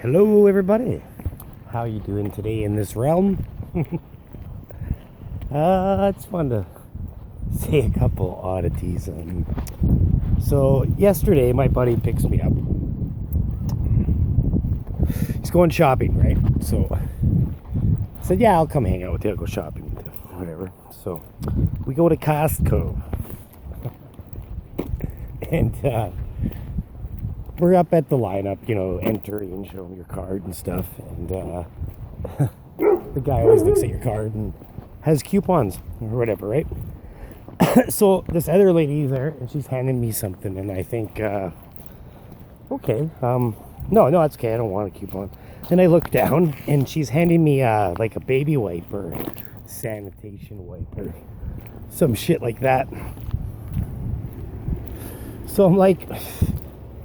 Hello everybody, how you doing today in this realm? It's fun to say a couple oddities. So yesterday my buddy picks me up. He's going shopping, right? So I said, yeah, I'll come hang out with you, I'll go shopping, whatever. So we go to Costco. And we're up at the lineup, enter and show them your card and stuff. And the guy always looks at your card and has coupons or whatever, right? So this other lady there, and she's handing me something, and I think, okay, no, it's okay, I don't want a coupon. Then I look down, and she's handing me like a baby wipe or sanitation wipe or some shit like that. So I'm like,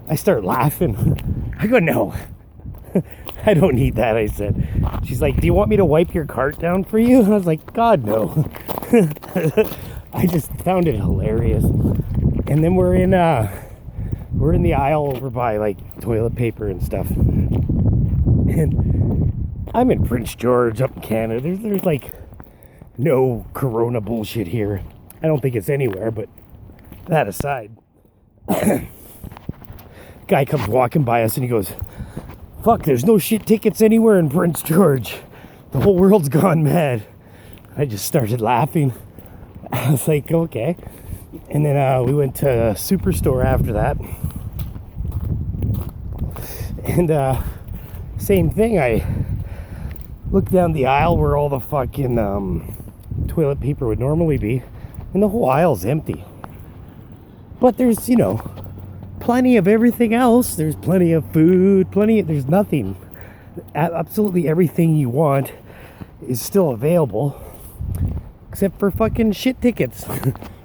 I start laughing. I go, no, I don't need that, I said. She's like, do you want me to wipe your cart down for you? And I was like, God, no. I just found it hilarious. And then we're in the aisle over by like toilet paper and stuff. And I'm in Prince George up in Canada. There's like no corona bullshit here. I don't think it's anywhere, but that aside. Guy comes walking by us and he goes, fuck, there's no shit tickets anywhere in Prince George. The whole world's gone mad. I just started laughing. I was like, okay. And then we went to a Superstore after that. And same thing, I looked down the aisle where all the fucking toilet paper would normally be, and the whole aisle's empty. But there's, plenty of everything else. There's plenty of food, there's nothing. Absolutely everything you want is still available. Except for fucking shit tickets.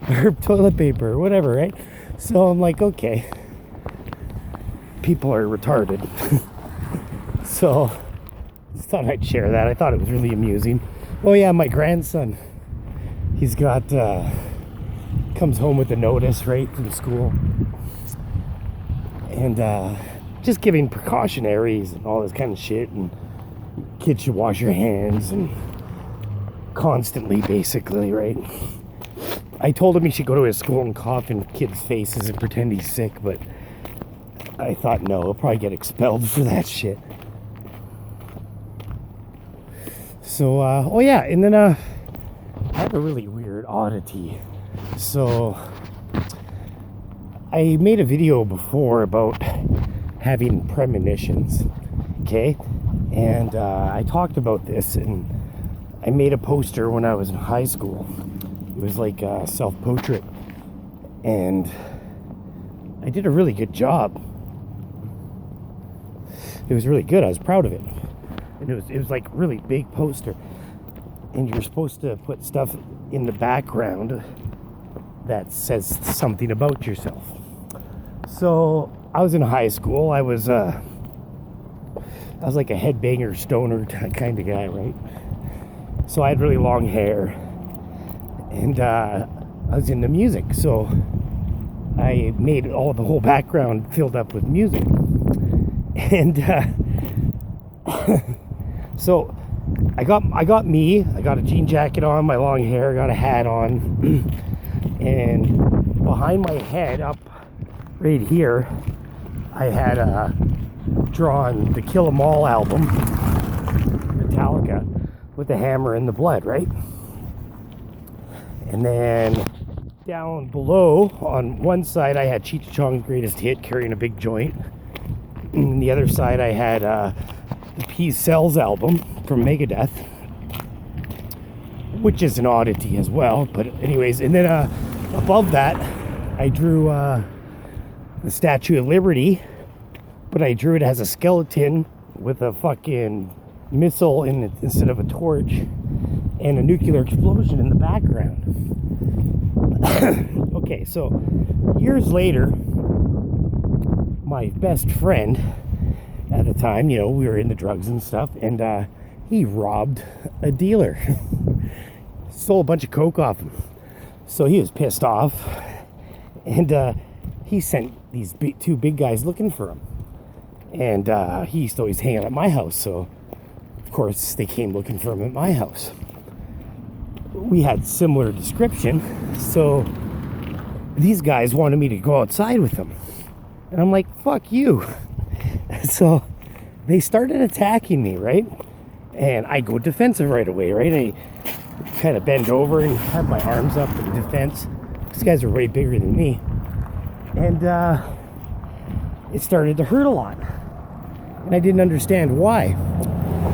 Or toilet paper, or whatever, right? So I'm like, okay. People are retarded. So, just thought I'd share that. I thought it was really amusing. Oh yeah, my grandson. He's got, comes home with a notice, right, from school. And just giving precautionaries and all this kind of shit. And kids should wash your hands and constantly, basically, right? I told him he should go to his school and cough in kids' faces and pretend he's sick, but I thought, no, he'll probably get expelled for that shit. So, oh yeah, and then I have a really weird oddity. So, I made a video before about having premonitions, okay? And I talked about this, and I made a poster when I was in high school. It was like a self-portrait, and I did a really good job. It was really good. I was proud of it. And it was like really big poster, and you're supposed to put stuff in the background that says something about yourself. So I was in high school. I was like a headbanger, stoner kind of guy, right? So I had really long hair, and I was into music. So I made the whole background filled up with music, and so I got a jean jacket on, my long hair, got a hat on, and behind my head, up right here, I had drawn the Kill 'Em All album, Metallica, with the hammer and the blood, right? And then down below, on one side, I had Cheech and Chong's Greatest Hit, carrying a big joint. And the other side, I had the Peace Cells album from Megadeth, which is an oddity as well. But anyways, and then above that, I drew the Statue of Liberty, but I drew it as a skeleton with a fucking missile in it instead of a torch, and a nuclear explosion in the background. Okay, so years later, my best friend at the time, we were into drugs and stuff, and he robbed a dealer. Stole a bunch of coke off him. So he was pissed off, and he sent these two big guys looking for him. And he used to always hang out at my house, so of course they came looking for him at my house. We had similar description, so these guys wanted me to go outside with them. And I'm like, fuck you. So they started attacking me, right? And I go defensive right away, right? I kind of bend over and have my arms up in defense. These guys are way bigger than me. And it started to hurt a lot. And I didn't understand why.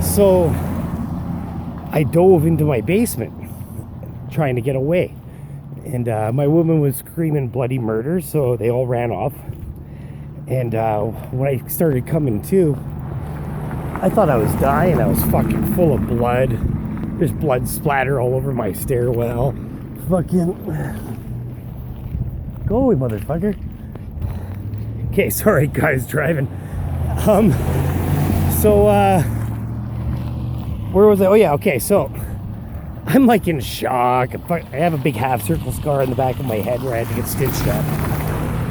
So I dove into my basement trying to get away. And my woman was screaming bloody murder, so they all ran off. And when I started coming to, I thought I was dying. I was fucking full of blood. There's blood splatter all over my stairwell. Fucking... Go away, motherfucker. Okay, sorry, guys, driving. Where was I? Oh, yeah, okay, so I'm like in shock. I have a big half circle scar in the back of my head where I had to get stitched up.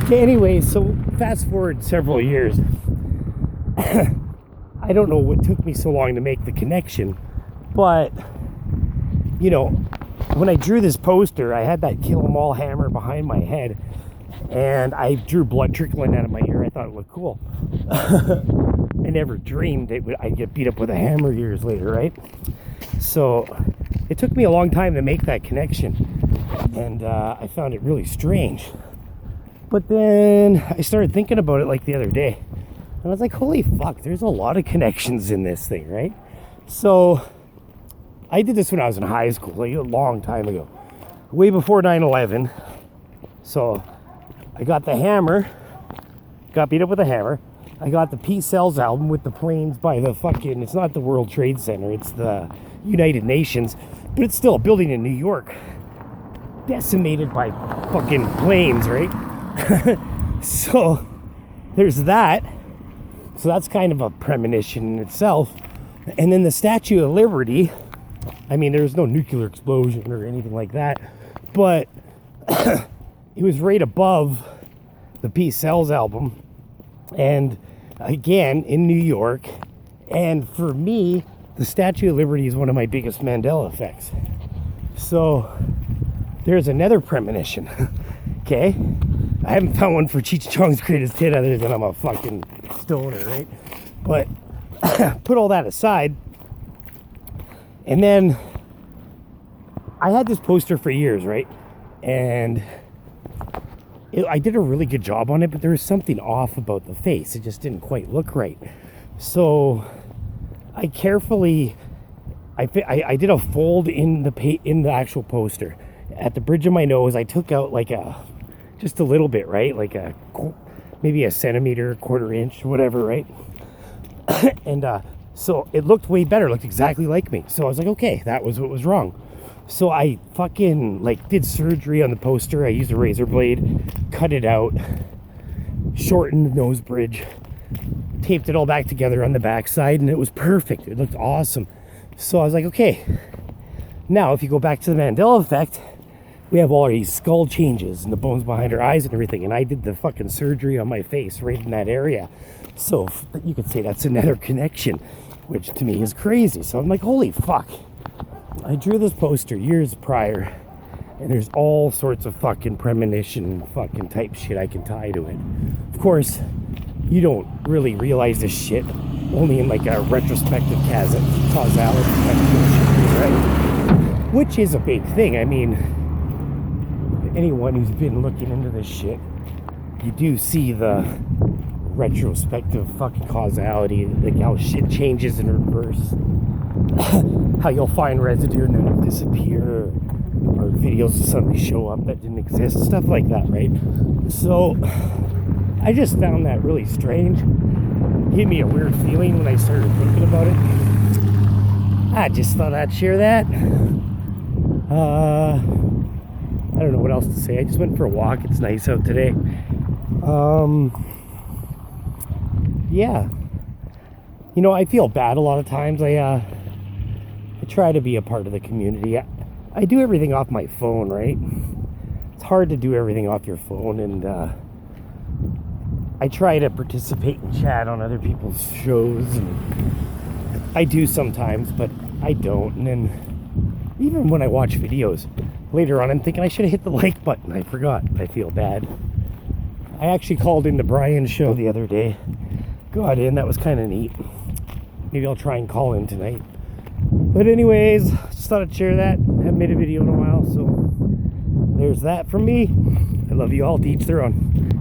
Okay, anyway, so fast forward several years. I don't know what took me so long to make the connection, but, you know, when I drew this poster, I had that kill 'em all hammer behind my head, and I drew blood trickling out of my ear. I thought it looked cool. I never dreamed I'd get beat up with a hammer years later, right? So it took me a long time to make that connection, and I found it really strange. But then I started thinking about it like the other day, and I was like, holy fuck, there's a lot of connections in this thing, right? So I did this when I was in high school, like a long time ago, way before 9/11. So I got the hammer, got beat up with a hammer. I got the Peace Sells album with the planes by the fucking, it's not the World Trade Center, it's the United Nations, but it's still a building in New York, decimated by fucking planes, right? So there's that. So that's kind of a premonition in itself. And then the Statue of Liberty, I mean, there was no nuclear explosion or anything like that, but it was right above the Peace Sells album, and again in New York. And for me, the Statue of Liberty is one of my biggest Mandela effects. So there's another premonition. Okay, I haven't found one for Cheech and Chong's greatest hit other than I'm a fucking stoner, right? But put all that aside, and then I had this poster for years, right? And I did a really good job on it, but there was something off about the face. It just didn't quite look right. So I carefully, I did a fold in the actual poster. At the bridge of my nose, I took out like just a little bit, right? Like maybe a centimeter, quarter inch, whatever, right? And so it looked way better, looked exactly like me. So I was like, okay, that was what was wrong. So I fucking did surgery on the poster. I used a razor blade, cut it out, shortened the nose bridge, taped it all back together on the backside, and it was perfect. It looked awesome. So I was like, okay, now if you go back to the Mandela Effect, we have all these skull changes and the bones behind her eyes and everything, and I did the fucking surgery on my face right in that area. So you could say that's another connection, which to me is crazy. So I'm like, holy fuck. I drew this poster years prior, and there's all sorts of fucking premonition fucking type shit I can tie to it. Of course, you don't really realize this shit only in like a retrospective causality type of shit, right? Which is a big thing. I mean, anyone who's been looking into this shit, you do see the retrospective fucking causality, like how shit changes in reverse. How you'll find residue and then it'll disappear, or videos will suddenly show up that didn't exist, stuff like that, right? So I just found that really strange. Gave me a weird feeling when I started thinking about it. I just thought I'd share that. I don't know what else to say. I just went for a walk. It's nice out today. Yeah. You know, I feel bad a lot of times. I try to be a part of the community. I do everything off my phone, right? It's hard to do everything off your phone, and I try to participate and chat on other people's shows, and I do sometimes, but I don't. And then even when I watch videos later on, I'm thinking I should have hit the like button. I forgot. I feel bad. I actually called into Brian's show the other day. Got in. That was kind of neat. Maybe I'll try and call in tonight. But anyways, just thought I'd share that. I haven't made a video in a while, so there's that from me. I love you all. To each their own.